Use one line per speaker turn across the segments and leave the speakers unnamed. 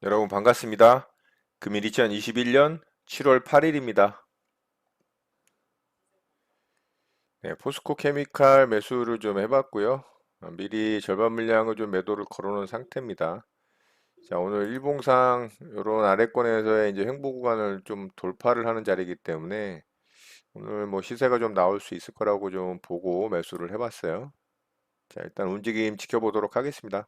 여러분 반갑습니다. 금일 2021년 7월 8일입니다. 네, 포스코 케미칼 매수를 좀 해봤고요. 미리 절반 물량을 좀 매도를 걸어놓은 상태입니다. 자, 오늘 일봉상 이런 아래권에서의 이제 횡보 구간을 좀 돌파를 하는 자리이기 때문에 오늘 뭐 시세가 좀 나올 수 있을 거라고 좀 보고 매수를 해봤어요. 자, 일단 움직임 지켜보도록 하겠습니다.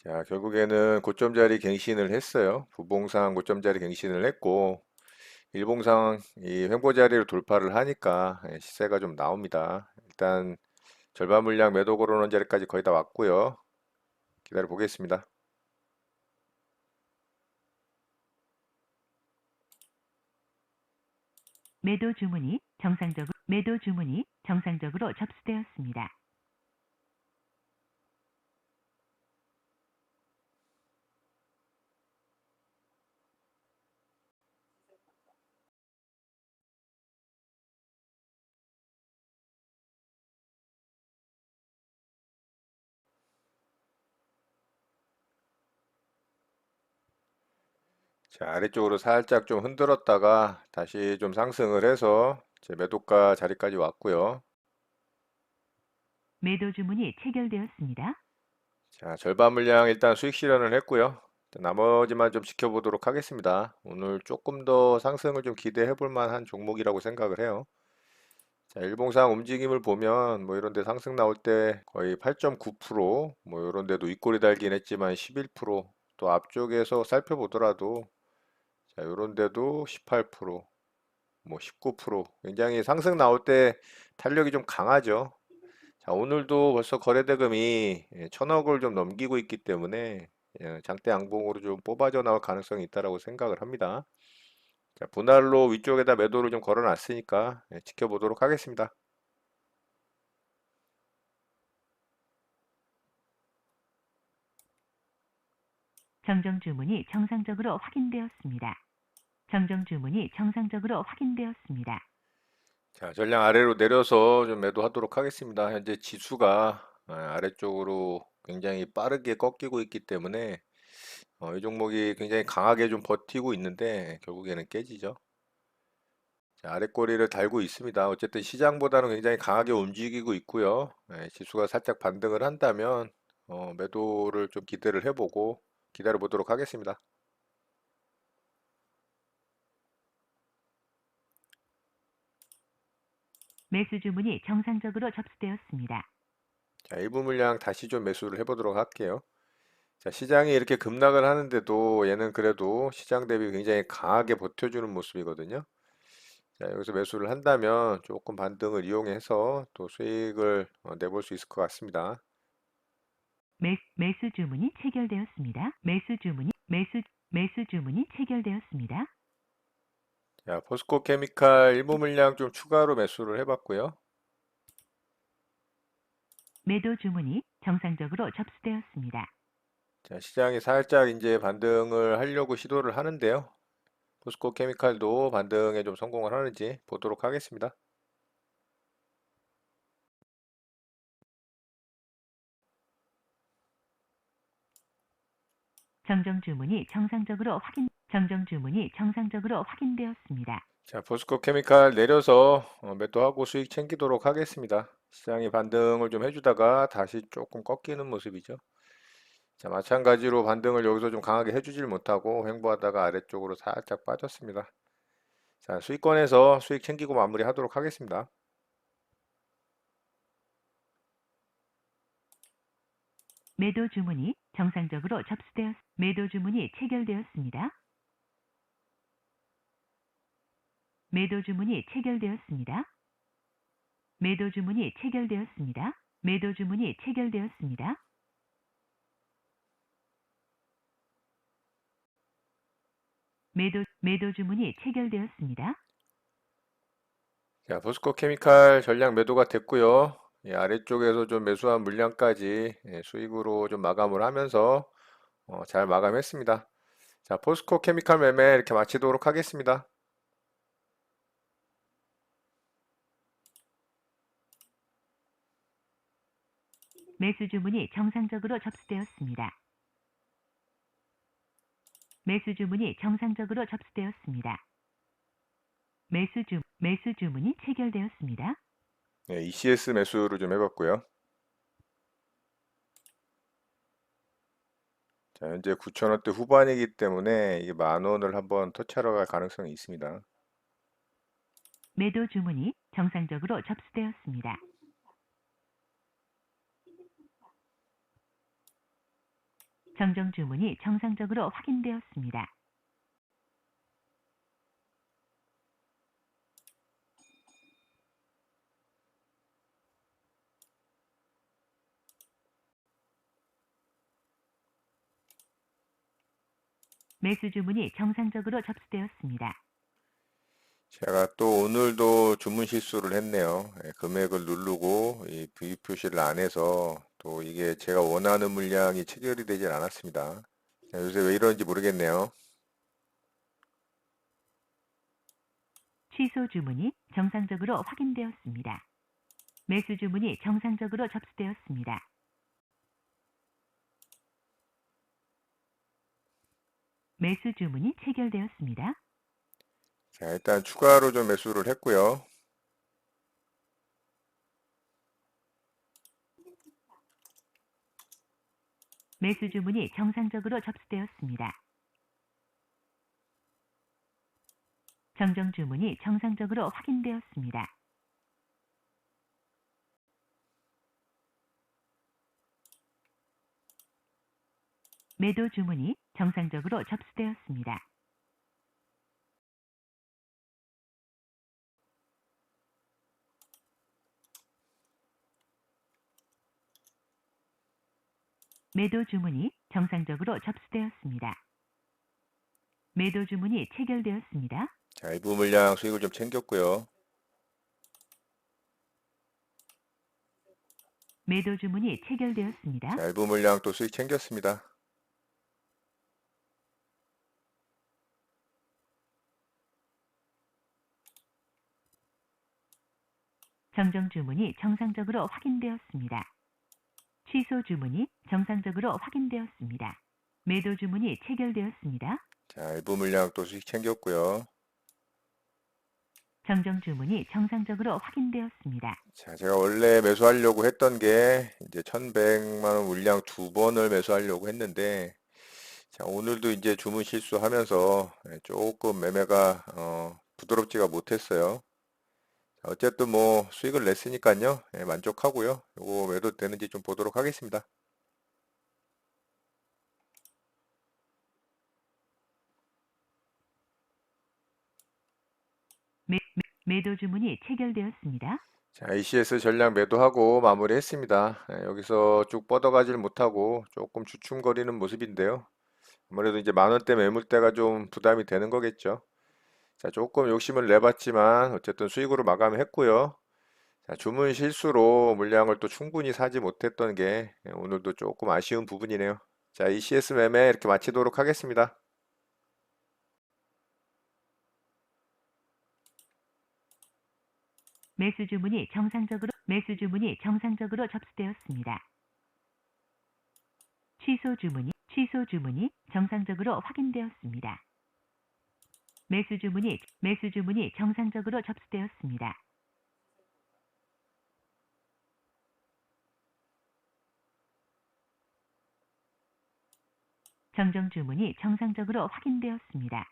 자, 결국에는 고점 자리 갱신을 했어요. 부봉상 고점 자리 갱신을 했고 일봉상 이 횡보 자리를 돌파를 하니까 시세가 좀 나옵니다. 일단 절반 물량 매도 걸어놓은 자리까지 거의 다 왔고요. 기다려 보겠습니다.
매도 주문이 정상적으로 접수되었습니다.
자, 아래쪽으로 살짝 좀 흔들었다가 다시 좀 상승을 해서 제 매도가 자리까지 왔고요.
매도 주문이 체결되었습니다.
자, 절반 물량 일단 수익 실현을 했고요. 자, 나머지만 좀 지켜보도록 하겠습니다. 오늘 조금 더 상승을 좀 기대해 볼 만한 종목이라고 생각을 해요. 자, 일봉상 움직임을 보면 뭐 이런 데 상승 나올 때 거의 8.9%뭐 이런 데도 윗골이 달긴 했지만 11%또 앞쪽에서 살펴보더라도 자, 이런 데도 18%뭐 19% 굉장히 상승 나올 때 탄력이 좀 강하죠. 자, 오늘도 벌써 거래대금이 1,000억을 좀 넘기고 있기 때문에 장대 양봉으로 좀 뽑아져 나올 가능성이 있다라고 생각을 합니다. 자, 분할로 위쪽에다 매도를 좀 걸어 놨으니까 지켜보도록 하겠습니다.
정정 주문이 정상적으로 확인되었습니다. 정정 주문이 정상적으로 확인되었습니다.
자, 전량 아래로 내려서 좀 매도하도록 하겠습니다. 현재 지수가 아래쪽으로 굉장히 빠르게 꺾이고 있기 때문에 이 종목이 굉장히 강하게 좀 버티고 있는데 결국에는 깨지죠. 자, 아래 꼬리를 달고 있습니다. 어쨌든 시장보다는 굉장히 강하게 움직이고 있고요. 지수가 살짝 반등을 한다면 매도를 좀 기대를 해보고 기다려 보도록 하겠습니다.
매수 주문이 정상적으로 접수되었습니다.
자, 일부 물량 다시 좀 매수를 해보도록 할게요. 자, 시장이 이렇게 급락을 하는데도 얘는 그래도 시장 대비 굉장히 강하게 버텨주는 모습이거든요. 자, 여기서 매수를 한다면 조금 반등을 이용해서 또 수익을 내볼 수 있을 것 같습니다.
매수 주문이 체결되었습니다. 매수 주문이 체결되었습니다.
자, 포스코 케미칼 일부 물량 좀 추가로 매수를 해봤고요.
매도 주문이 정상적으로 접수되었습니다.
자, 시장이 살짝 이제 반등을 하려고 시도를 하는데요. 포스코 케미칼도 반등에 좀 성공을 하는지 보도록 하겠습니다.
정정 주문이 정상적으로 확인되었습니다.
자, 포스코 케미칼 내려서 매도하고 수익 챙기도록 하겠습니다. 시장이 반등을 좀 해주다가 다시 조금 꺾이는 모습이죠. 자, 마찬가지로 반등을 여기서 좀 강하게 해주질 못하고 횡보하다가 아래쪽으로 살짝 빠졌습니다. 자, 수익권에서 수익 챙기고 마무리하도록 하겠습니다.
매도 주문이 체결되었습니다. 매도 주문이 체결되었습니다. 매도 주문이 체결되었습니다. 매도 주문이 체결되었습니다. 매도 주문이 체결되었습니다.
자, 포스코 케미칼 전량 매도가 됐고요. 아래쪽에서 좀 매수한 물량까지 수익으로 좀 마감을 하면서 잘 마감했습니다. 자, 포스코 케미칼 매매 이렇게 마치도록 하겠습니다.
매수 주문이 정상적으로 접수되었습니다. 매수 주문이 정상적으로 접수되었습니다. 매수 주문이 체결되었습니다.
네, ECS 매수를 좀 해봤고요. 자, 현재 9,000원대 후반이기 때문에 이게 10,000원을 한번 터치하러 갈 가능성이 있습니다.
매도 주문이 정상적으로 접수되었습니다. 정정 주문이 정상적으로 확인되었습니다. 매수 주문이 정상적으로 접수되었습니다.
제가 또 오늘도 주문 실수를 했네요. 예, 금액을 누르고 이 V 표시를 안 해서 또 이게 제가 원하는 물량이 체결이 되질 않았습니다. 자, 요새 왜 이러는지 모르겠네요.
취소 주문이 정상적으로 확인되었습니다. 매수 주문이 정상적으로 접수되었습니다. 매수 주문이 체결되었습니다.
자, 일단 추가로 좀 매수를 했고요.
매수 주문이 정상적으로 접수되었습니다. 정정 주문이 정상적으로 확인되었습니다. 매도 주문이 정상적으로 접수되었습니다. 매도 주문이 정상적으로 접수되었습니다. 매도 주문이 체결되었습니다.
자, 일부 물량 수익을 좀 챙겼고요.
매도 주문이 체결되었습니다.
자, 일부 물량 또 수익 챙겼습니다.
정정 주문이 정상적으로 확인되었습니다. 취소 주문이 정상적으로 확인되었습니다. 매도 주문이 체결되었습니다.
자, 일부 물량 또 수익 챙겼고요.
정정 주문이 정상적으로 확인되었습니다.
자, 제가 원래 매수하려고 했던 게 이제 1,100만 원 물량 두 번을 매수하려고 했는데 자, 오늘도 이제 주문 실수하면서 조금 매매가 부드럽지가 못했어요. 자, 어쨌든 뭐 수익을 냈으니까요. 만족하고요. 요거 매도 되는지 좀 보도록 하겠습니다.
매도 주문이 체결되었습니다.
자, ECS 전량 매도하고 마무리했습니다. 여기서 쭉 뻗어가질 못하고 조금 주춤거리는 모습인데요. 아무래도 이제 10,000원대 매물대가 좀 부담이 되는 거겠죠. 자, 조금 욕심을 내봤지만 어쨌든 수익으로 마감했고요. 자, 주문 실수로 물량을 또 충분히 사지 못했던 게 오늘도 조금 아쉬운 부분이네요. 자, ECS 매매 이렇게 마치도록 하겠습니다.
매수 주문이 정상적으로 접수되었습니다. 취소 주문이 정상적으로 확인되었습니다. 매수 주문이 정상적으로 접수되었습니다. 정정 주문이 정상적으로 확인되었습니다.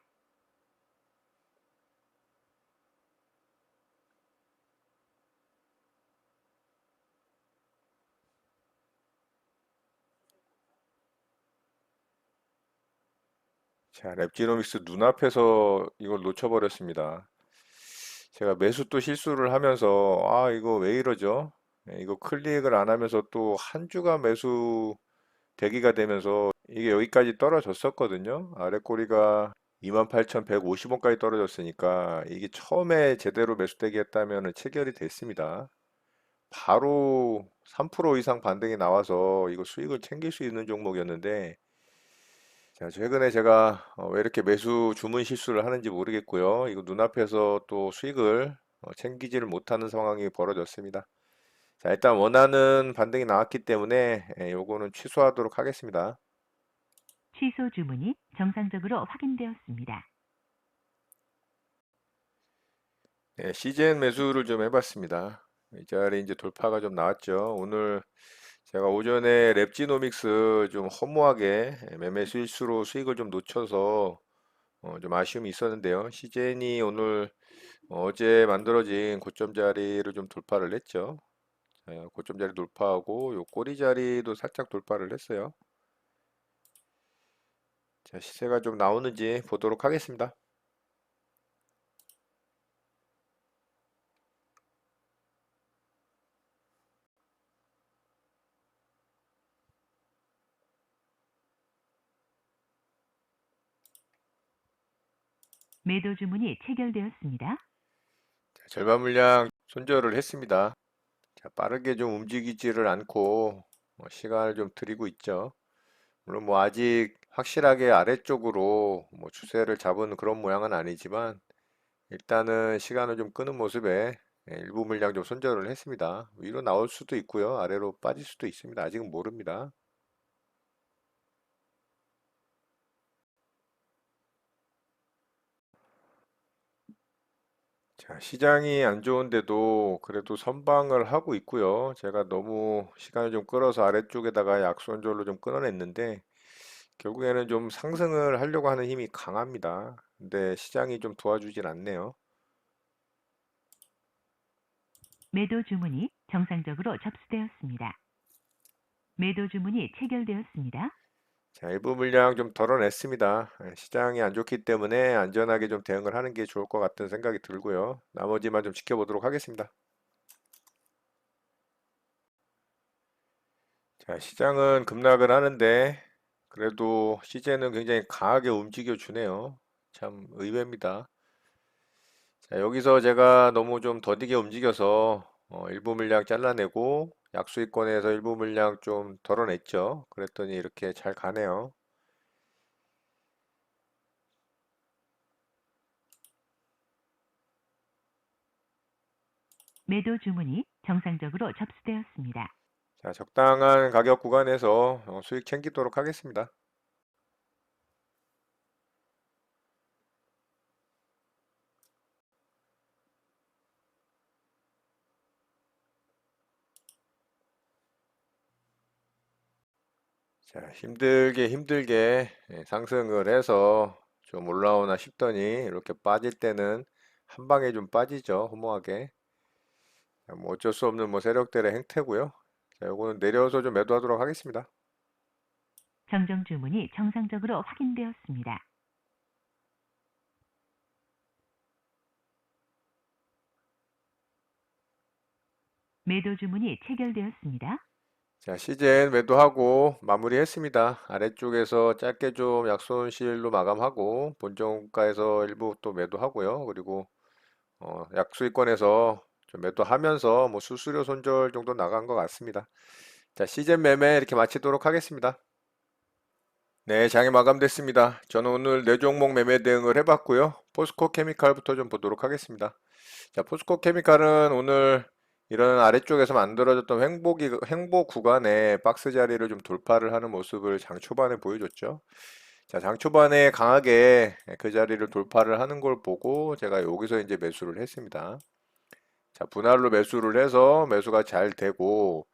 자, 랩지노믹스 눈앞에서 이걸 놓쳐버렸습니다. 제가 매수 또 실수를 하면서 아, 이거 왜 이러죠? 이거 클릭을 안 하면서 또 한 주간 매수 대기가 되면서 이게 여기까지 떨어졌었거든요. 아래 꼬리가 28,150원까지 떨어졌으니까 이게 처음에 제대로 매수대기 했다면 체결이 됐습니다. 바로 3% 이상 반등이 나와서 이거 수익을 챙길 수 있는 종목이었는데 자, 최근에 제가 왜 이렇게 매수 주문 실수를 하는지 모르겠고요. 이거 눈앞에서 또 수익을 챙기지를 못하는 상황이 벌어졌습니다. 자, 일단 원하는 반등이 나왔기 때문에 요거는 취소하도록 하겠습니다.
취소 주문이 정상적으로 확인되었습니다.
네, CJN 매수를 좀 해봤습니다. 이 자리 이제 돌파가 좀 나왔죠. 오늘 제가 오전에 랩지노믹스 좀 허무하게 매매 실수로 수익을 좀 놓쳐서 좀 아쉬움이 있었는데요. CJN이 오늘 어제 만들어진 고점 자리를 좀 돌파를 했죠. 고점 자리 돌파하고 요 꼬리 자리도 살짝 돌파를 했어요. 자, 시세가 좀 나오는지 보도록 하겠습니다.
매도 주문이 체결되었습니다.
자, 절반 물량 손절을 했습니다. 자, 빠르게 좀 움직이지를 않고 시간을 좀 드리고 있죠. 물론 뭐 아직 확실하게 아래쪽으로 뭐 추세를 잡은 그런 모양은 아니지만 일단은 시간을 좀 끄는 모습에 일부 물량 좀 손절을 했습니다. 위로 나올 수도 있고요. 아래로 빠질 수도 있습니다. 아직은 모릅니다. 자, 시장이 안 좋은데도 그래도 선방을 하고 있고요. 제가 너무 시간을 좀 끌어서 아래쪽에다가 약손절로 좀 끊어냈는데 결국에는 좀 상승을 하려고 하는 힘이 강합니다. 근데 시장이 좀 도와주질 않네요.
매도 주문이 정상적으로 접수되었습니다. 매도 주문이 체결되었습니다.
자, 일부 물량 좀 덜어냈습니다. 시장이 안 좋기 때문에 안전하게 좀 대응을 하는 게 좋을 것 같은 생각이 들고요. 나머지만 좀 지켜보도록 하겠습니다. 자, 시장은 급락을 하는데 그래도 시제는 굉장히 강하게 움직여 주네요. 참 의외입니다. 자, 여기서 제가 너무 좀 더디게 움직여서 일부 물량 잘라내고 약수익권에서 일부 물량 좀 덜어냈죠. 그랬더니 이렇게 잘 가네요.
매도 주문이 정상적으로 접수되었습니다.
자, 적당한 가격 구간에서 수익 챙기도록 하겠습니다. 자, 힘들게 상승을 해서 좀 올라오나 싶더니 이렇게 빠질 때는 한 방에 좀 빠지죠. 허무하게. 자, 뭐 어쩔 수 없는 뭐 세력들의 행태고요. 자, 요거는 내려서 좀 매도하도록 하겠습니다.
정정 주문이 정상적으로 확인되었습니다. 매도 주문이 체결되었습니다.
자, 시즌 매도하고 마무리했습니다. 아래쪽에서 짧게 좀 약손실로 마감하고 본정가에서 일부 또 매도하고요. 그리고 약수익권에서 좀 매도하면서 뭐 수수료 손절 정도 나간 것 같습니다. 자, 시즌 매매 이렇게 마치도록 하겠습니다. 네, 장이 마감됐습니다. 저는 오늘 네 종목 매매 대응을 해봤고요. 포스코 케미칼부터 좀 보도록 하겠습니다. 자, 포스코 케미칼은 오늘 이런 아래쪽에서 만들어졌던 횡보 구간에 박스 자리를 좀 돌파를 하는 모습을 장 초반에 보여줬죠. 자, 장 초반에 강하게 그 자리를 돌파를 하는 걸 보고 제가 여기서 이제 매수를 했습니다. 자, 분할로 매수를 해서 매수가 잘 되고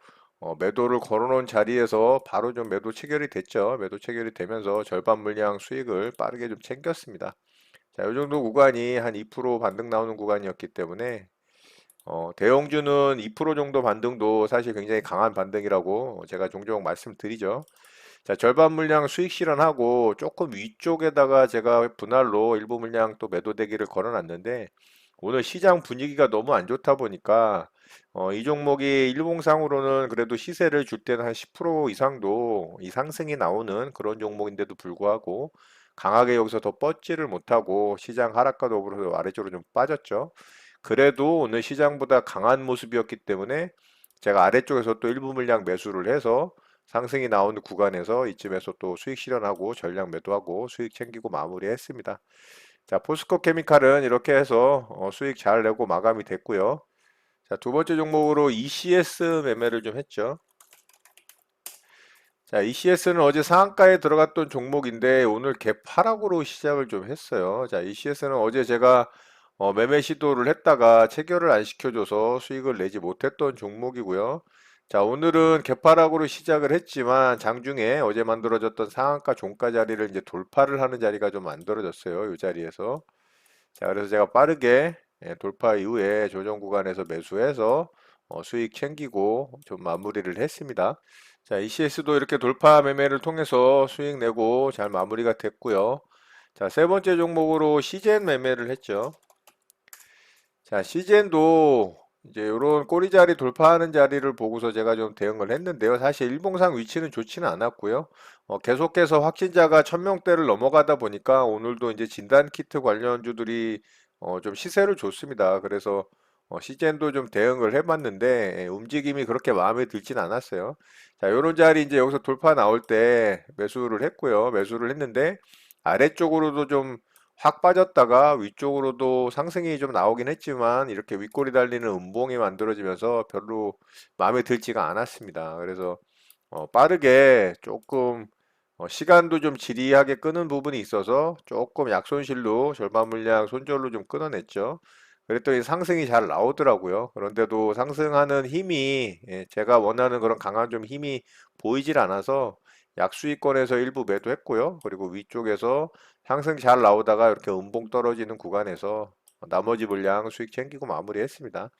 매도를 걸어놓은 자리에서 바로 좀 매도 체결이 됐죠. 매도 체결이 되면서 절반 물량 수익을 빠르게 좀 챙겼습니다. 자, 이 정도 구간이 한 2% 반등 나오는 구간이었기 때문에 대형주는 2% 정도 반등도 사실 굉장히 강한 반등이라고 제가 종종 말씀드리죠. 자, 절반 물량 수익 실현하고 조금 위쪽에다가 제가 분할로 일부 물량 또 매도 대기를 걸어놨는데 오늘 시장 분위기가 너무 안 좋다 보니까 이 종목이 일봉상으로는 그래도 시세를 줄 때는 한 10% 이상도 이 상승이 나오는 그런 종목인데도 불구하고 강하게 여기서 더 뻗지를 못하고 시장 하락과 더불어서 아래쪽으로 좀 빠졌죠. 그래도 오늘 시장보다 강한 모습이었기 때문에 제가 아래쪽에서 또 일부 물량 매수를 해서 상승이 나오는 구간에서 이쯤에서 또 수익 실현하고 전량 매도하고 수익 챙기고 마무리했습니다. 자, 포스코 케미칼은 이렇게 해서 수익 잘 내고 마감이 됐고요. 자, 두 번째 종목으로 ECS 매매를 좀 했죠. 자, ECS는 어제 상한가에 들어갔던 종목인데 오늘 개파락으로 시작을 좀 했어요. 자, ECS는 어제 제가 매매 시도를 했다가 체결을 안 시켜줘서 수익을 내지 못했던 종목이고요. 자, 오늘은 개파락으로 시작을 했지만 장중에 어제 만들어졌던 상한가 종가 자리를 이제 돌파를 하는 자리가 좀 만들어졌어요. 이 자리에서. 자, 그래서 제가 빠르게 돌파 이후에 조정 구간에서 매수해서 수익 챙기고 좀 마무리를 했습니다. 자, ECS도 이렇게 돌파 매매를 통해서 수익 내고 잘 마무리가 됐고요. 자, 세 번째 종목으로 CGN 매매를 했죠. 자, CGN도 이제 이런 꼬리자리 돌파하는 자리를 보고서 제가 좀 대응을 했는데요. 사실 일봉상 위치는 좋지는 않았고요. 계속해서 확진자가 1000명대를 넘어가다 보니까 오늘도 이제 진단키트 관련주들이 좀 시세를 줬습니다. 그래서 CGN도 좀 대응을 해봤는데 움직임이 그렇게 마음에 들진 않았어요. 자, 이런 자리 이제 여기서 돌파 나올 때 매수를 했고요. 매수를 했는데 아래쪽으로도 좀 확 빠졌다가 위쪽으로도 상승이 좀 나오긴 했지만 이렇게 윗골이 달리는 음봉이 만들어지면서 별로 마음에 들지가 않았습니다. 그래서 빠르게 조금 시간도 좀 지리하게 끄는 부분이 있어서 조금 약손실로 절반 물량 손절로 좀 끊어냈죠. 그랬더니 상승이 잘 나오더라고요. 그런데도 상승하는 힘이 제가 원하는 그런 강한 좀 힘이 보이질 않아서 약수익권에서 일부 매도했고요. 그리고 위쪽에서 상승 잘 나오다가 이렇게 음봉 떨어지는 구간에서 나머지 물량 수익 챙기고 마무리했습니다.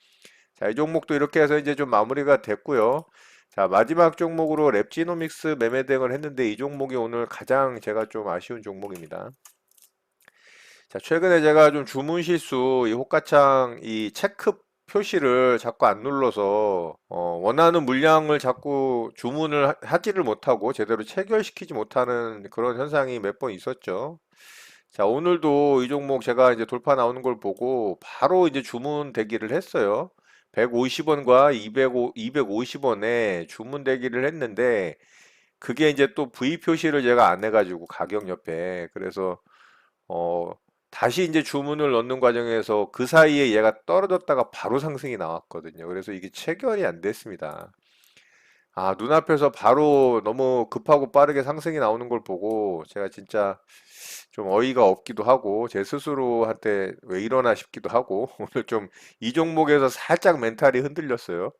자, 이 종목도 이렇게 해서 이제 좀 마무리가 됐고요. 자, 마지막 종목으로 랩지노믹스 매매 대응을 했는데 이 종목이 오늘 가장 제가 좀 아쉬운 종목입니다. 자, 최근에 제가 좀 주문 실수, 이 호가창 이 체크 표시를 자꾸 안 눌러서 원하는 물량을 자꾸 주문을 하지를 못하고 제대로 체결시키지 못하는 그런 현상이 몇 번 있었죠. 자, 오늘도 이 종목 제가 이제 돌파 나오는 걸 보고 바로 이제 주문 대기를 했어요. 150원과 250원에 주문 대기를 했는데 그게 이제 또 V 표시를 제가 안 해가지고 가격 옆에 그래서 어 다시 이제 주문을 넣는 과정에서 그 사이에 얘가 떨어졌다가 바로 상승이 나왔거든요. 그래서 이게 체결이 안 됐습니다. 아, 눈앞에서 바로 너무 급하고 빠르게 상승이 나오는 걸 보고 제가 진짜 좀 어이가 없기도 하고 제 스스로한테 왜 이러나 싶기도 하고 오늘 좀 이 종목에서 살짝 멘탈이 흔들렸어요.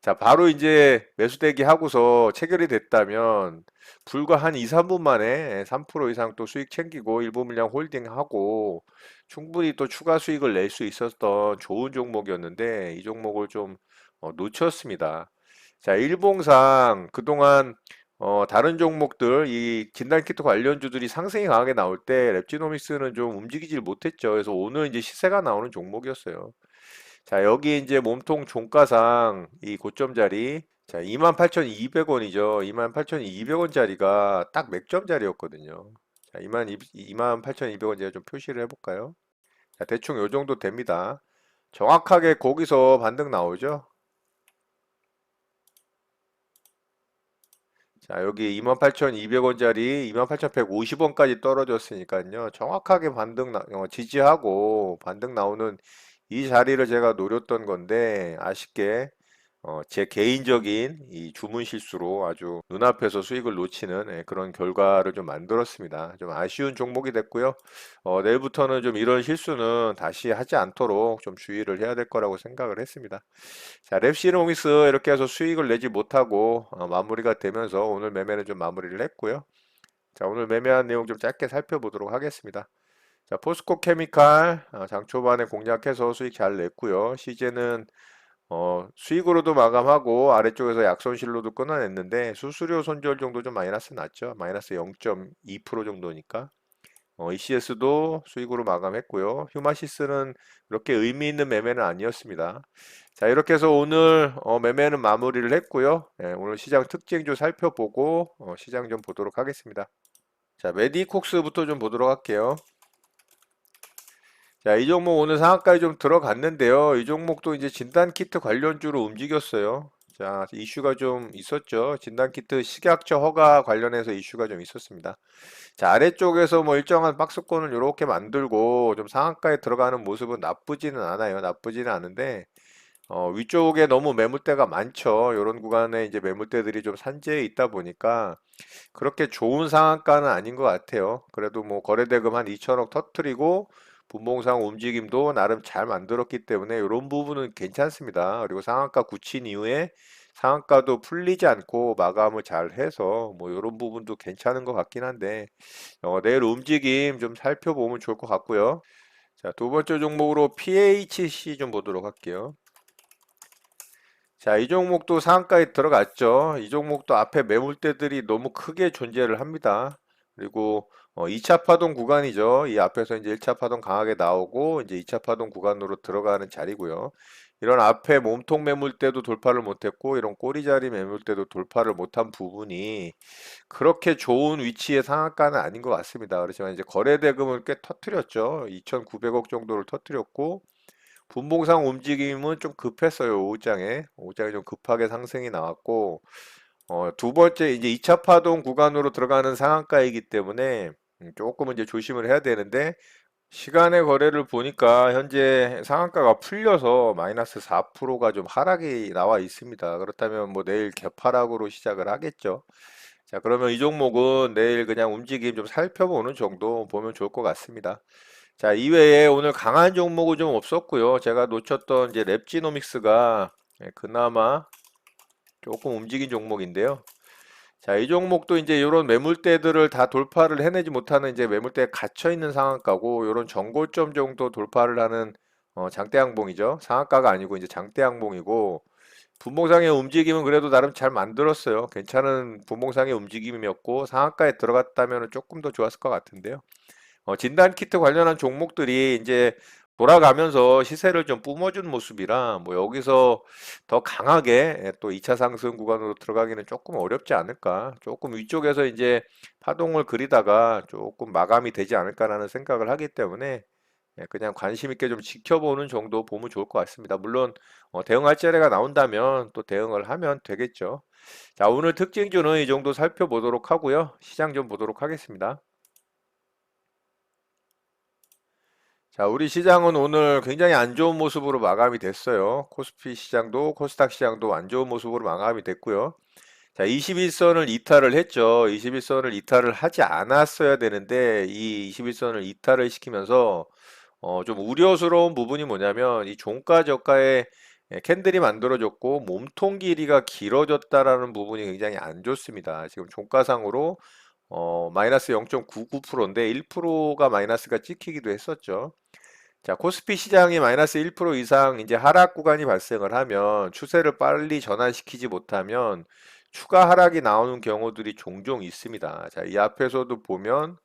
자, 바로 이제 매수대기 하고서 체결이 됐다면 불과 한 2, 3분 만에 3% 이상 또 수익 챙기고 일부 물량 홀딩하고 충분히 또 추가 수익을 낼 수 있었던 좋은 종목이었는데 이 종목을 좀 놓쳤습니다. 자, 일봉상 그동안 다른 종목들 이 진단키트 관련주들이 상승이 강하게 나올 때 랩지노믹스는 좀 움직이질 못했죠. 그래서 오늘 이제 시세가 나오는 종목이었어요. 자, 여기 이제 몸통 종가상 이 고점 자리, 자, 28,200원이죠. 28,200원짜리가 딱 맥점 자리였거든요. 자, 28,200원 제가 좀 표시를 해볼까요? 자, 대충 요 정도 됩니다. 정확하게 거기서 반등 나오죠. 자, 여기 28,200원짜리 28,150원까지 떨어졌으니까요. 정확하게 지지하고 반등 나오는 이 자리를 제가 노렸던 건데 아쉽게 제 개인적인 이 주문 실수로 아주 눈앞에서 수익을 놓치는 그런 결과를 좀 만들었습니다. 좀 아쉬운 종목이 됐고요. 내일부터는 좀 이런 실수는 다시 하지 않도록 좀 주의를 해야 될 거라고 생각을 했습니다. 자, 랩시노믹스 이렇게 해서 수익을 내지 못하고 마무리가 되면서 오늘 매매는 좀 마무리를 했고요. 자, 오늘 매매한 내용 좀 짧게 살펴보도록 하겠습니다. 자, 포스코 케미칼 장 초반에 공략해서 수익 잘 냈고요. 시제는 수익으로도 마감하고 아래쪽에서 약손실로도 끊어냈는데 수수료 손절 정도 좀 마이너스 났죠. 마이너스 0.2% 정도니까. ECS도 수익으로 마감했고요. 휴마시스는 그렇게 의미 있는 매매는 아니었습니다. 자, 이렇게 해서 오늘 매매는 마무리를 했고요. 오늘 시장 특징 좀 살펴보고 시장 좀 보도록 하겠습니다. 자, 메디콕스부터 좀 보도록 할게요. 자, 이 종목 오늘 상한가에 좀 들어갔는데요. 이 종목도 이제 진단키트 관련주로 움직였어요. 자, 이슈가 좀 있었죠. 진단키트 식약처 허가 관련해서 이슈가 좀 있었습니다. 자, 아래쪽에서 뭐 일정한 박스권을 이렇게 만들고 좀 상한가에 들어가는 모습은 나쁘지는 않아요. 나쁘지는 않은데, 위쪽에 너무 매물대가 많죠. 이런 구간에 이제 매물대들이 좀 산재해 있다 보니까 그렇게 좋은 상한가는 아닌 것 같아요. 그래도 뭐 거래대금 한 2천억 터트리고 분봉상 움직임도 나름 잘 만들었기 때문에 이런 부분은 괜찮습니다. 그리고 상한가 굳힌 이후에 상한가도 풀리지 않고 마감을 잘 해서 뭐 이런 부분도 괜찮은 것 같긴 한데 내일 움직임 좀 살펴보면 좋을 것 같고요. 자, 두 번째 종목으로 PHC 좀 보도록 할게요. 자, 이 종목도 상한가에 들어갔죠. 이 종목도 앞에 매물대들이 너무 크게 존재를 합니다. 그리고 2차 파동 구간이죠. 이 앞에서 이제 1차 파동 강하게 나오고 이제 2차 파동 구간으로 들어가는 자리고요. 이런 앞에 몸통 매물대도 돌파를 못했고 이런 꼬리자리 매물대도 돌파를 못한 부분이 그렇게 좋은 위치의 상한가는 아닌 것 같습니다. 그렇지만 이제 거래대금을 꽤 터트렸죠. 2,900억 정도를 터트렸고 분봉상 움직임은 좀 급했어요. 오후장에. 오후장에 좀 급하게 상승이 나왔고, 두 번째 이제 2차 파동 구간으로 들어가는 상한가이기 때문에 조금은 이제 조심을 해야 되는데, 시간의 거래를 보니까 현재 상한가가 풀려서 마이너스 4%가 좀 하락이 나와 있습니다. 그렇다면 뭐 내일 개파락으로 시작을 하겠죠. 자, 그러면 이 종목은 내일 그냥 움직임 좀 살펴보는 정도 보면 좋을 것 같습니다. 자, 이외에 오늘 강한 종목은 좀 없었고요. 제가 놓쳤던 이제 랩지노믹스가 그나마 조금 움직인 종목인데요. 자, 이 종목도 이제 이런 매물대들을 다 돌파를 해내지 못하는 이제 매물대에 갇혀 있는 상한가고 이런 정고점 정도 돌파를 하는 장대 항봉이죠. 상한가가 아니고 이제 장대 항봉이고 분봉상의 움직임은 그래도 나름 잘 만들었어요. 괜찮은 분봉상의 움직임이었고 상한가에 들어갔다면 조금 더 좋았을 것 같은데요. 진단 키트 관련한 종목들이 이제 돌아가면서 시세를 좀 뿜어준 모습이라 뭐 여기서 더 강하게 또 2차 상승 구간으로 들어가기는 조금 어렵지 않을까. 조금 위쪽에서 이제 파동을 그리다가 조금 마감이 되지 않을까라는 생각을 하기 때문에 그냥 관심 있게 좀 지켜보는 정도 보면 좋을 것 같습니다. 물론 대응할 자리가 나온다면 또 대응을 하면 되겠죠. 자, 오늘 특징주는 이 정도 살펴보도록 하고요. 시장 좀 보도록 하겠습니다. 자, 우리 시장은 오늘 굉장히 안 좋은 모습으로 마감이 됐어요. 코스피 시장도 코스닥 시장도 안 좋은 모습으로 마감이 됐고요. 자, 21선을 이탈을 했죠. 21선을 이탈을 하지 않았어야 되는데 이 21선을 이탈을 시키면서 좀 우려스러운 부분이 뭐냐면 이 종가 저가에 캔들이 만들어졌고 몸통 길이가 길어졌다라는 부분이 굉장히 안 좋습니다. 지금 종가상으로 마이너스 0.99%인데 1%가 마이너스가 찍히기도 했었죠. 자, 코스피 시장이 마이너스 1% 이상 이제 하락 구간이 발생을 하면 추세를 빨리 전환시키지 못하면 추가 하락이 나오는 경우들이 종종 있습니다. 자, 이 앞에서도 보면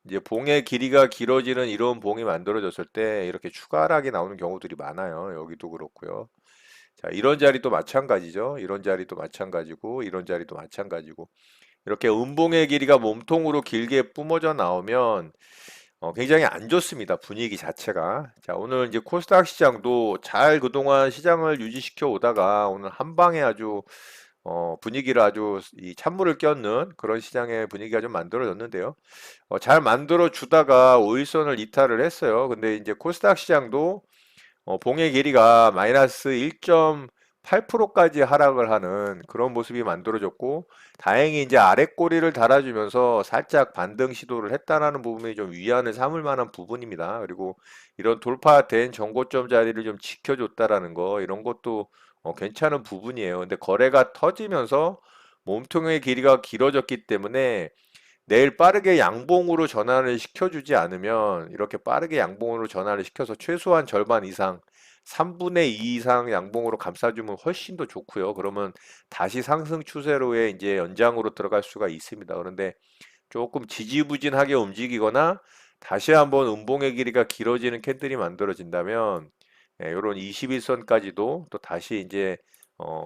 이제 봉의 길이가 길어지는 이런 봉이 만들어졌을 때 이렇게 추가 하락이 나오는 경우들이 많아요. 여기도 그렇고요. 자, 이런 자리도 마찬가지죠. 이런 자리도 마찬가지고, 이런 자리도 마찬가지고. 이렇게 음봉의 길이가 몸통으로 길게 뿜어져 나오면 굉장히 안 좋습니다. 분위기 자체가. 자, 오늘 이제 코스닥 시장도 잘 그동안 시장을 유지시켜 오다가 오늘 한 방에 아주 분위기를 아주 이 찬물을 껴넣는 그런 시장의 분위기가 좀 만들어졌는데요. 잘 만들어 주다가 오일선을 이탈을 했어요. 근데 이제 코스닥 시장도 봉의 길이가 마이너스 1.8%까지 하락을 하는 그런 모습이 만들어졌고, 다행히 이제 아래 꼬리를 달아주면서 살짝 반등 시도를 했다라는 부분이 좀 위안을 삼을 만한 부분입니다. 그리고 이런 돌파된 정고점 자리를 좀 지켜줬다라는 거, 이런 것도 괜찮은 부분이에요. 근데 거래가 터지면서 몸통의 길이가 길어졌기 때문에 내일 빠르게 양봉으로 전환을 시켜주지 않으면 이렇게 빠르게 양봉으로 전환을 시켜서 최소한 절반 이상 3분의 2 이상 양봉으로 감싸주면 훨씬 더 좋고요. 그러면 다시 상승 추세로의 이제 연장으로 들어갈 수가 있습니다. 그런데 조금 지지부진하게 움직이거나 다시 한번 음봉의 길이가 길어지는 캔들이 만들어진다면 이런 21선까지도 또 다시 이제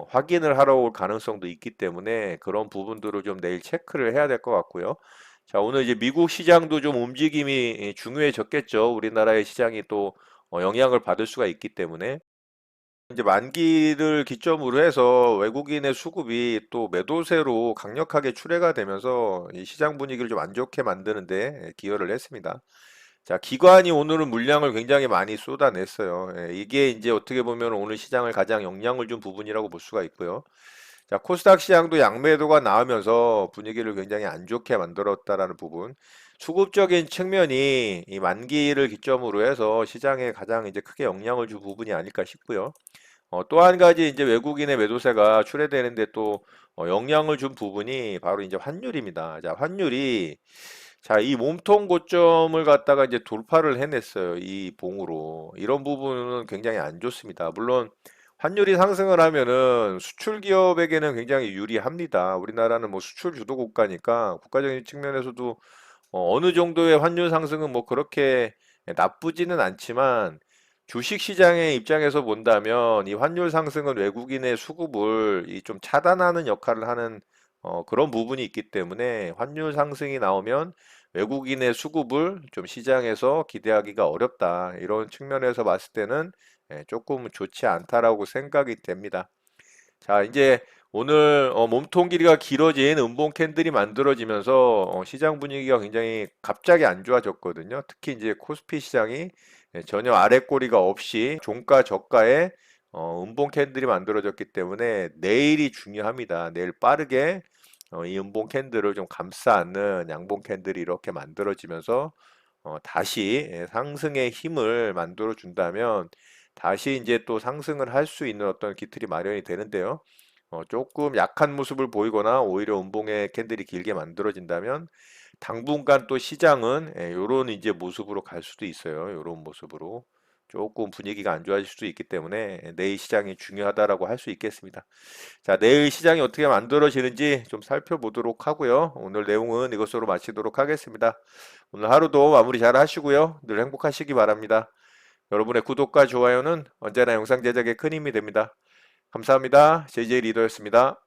확인을 하러 올 가능성도 있기 때문에 그런 부분들을 좀 내일 체크를 해야 될 것 같고요. 자, 오늘 이제 미국 시장도 좀 움직임이 중요해졌겠죠. 우리나라의 시장이 또 영향을 받을 수가 있기 때문에. 이제 만기를 기점으로 해서 외국인의 수급이 또 매도세로 강력하게 출회가 되면서 이 시장 분위기를 좀 안 좋게 만드는데 기여를 했습니다. 자, 기관이 오늘은 물량을 굉장히 많이 쏟아냈어요. 예, 이게 이제 어떻게 보면 오늘 시장을 가장 영향을 준 부분이라고 볼 수가 있고요. 자, 코스닥 시장도 양매도가 나오면서 분위기를 굉장히 안 좋게 만들었다라는 부분. 수급적인 측면이 이 만기를 기점으로 해서 시장에 가장 이제 크게 영향을 준 부분이 아닐까 싶고요. 또 한 가지 이제 외국인의 매도세가 출회되는데 또 영향을 준 부분이 바로 이제 환율입니다. 자, 환율이 자, 이 몸통 고점을 갖다가 이제 돌파를 해냈어요. 이 봉으로. 이런 부분은 굉장히 안 좋습니다. 물론 환율이 상승을 하면은 수출 기업에게는 굉장히 유리합니다. 우리나라는 뭐 수출 주도 국가니까 국가적인 측면에서도 어느 정도의 환율 상승은 뭐 그렇게 나쁘지는 않지만 주식 시장의 입장에서 본다면 이 환율 상승은 외국인의 수급을 이 좀 차단하는 역할을 하는 그런 부분이 있기 때문에 환율 상승이 나오면 외국인의 수급을 좀 시장에서 기대하기가 어렵다. 이런 측면에서 봤을 때는 조금 좋지 않다라고 생각이 됩니다. 자, 이제 오늘 몸통 길이가 길어진 음봉 캔들이 만들어지면서 시장 분위기가 굉장히 갑자기 안 좋아졌거든요. 특히 이제 코스피 시장이 전혀 아래 꼬리가 없이 종가 저가의 음봉 캔들이 만들어졌기 때문에 내일이 중요합니다. 내일 빠르게 이 음봉 캔들을 좀 감싸 안는 양봉 캔들이 이렇게 만들어지면서 다시 상승의 힘을 만들어 준다면 다시 이제 또 상승을 할 수 있는 어떤 기틀이 마련이 되는데요. 조금 약한 모습을 보이거나 오히려 음봉의 캔들이 길게 만들어진다면 당분간 또 시장은 요런 이제 모습으로 갈 수도 있어요. 요런 모습으로 조금 분위기가 안 좋아질 수도 있기 때문에 내일 시장이 중요하다라고 할 수 있겠습니다. 자, 내일 시장이 어떻게 만들어지는지 좀 살펴보도록 하고요. 오늘 내용은 이것으로 마치도록 하겠습니다. 오늘 하루도 마무리 잘 하시고요. 늘 행복하시기 바랍니다. 여러분의 구독과 좋아요는 언제나 영상 제작에 큰 힘이 됩니다. 감사합니다. JJ 리더였습니다.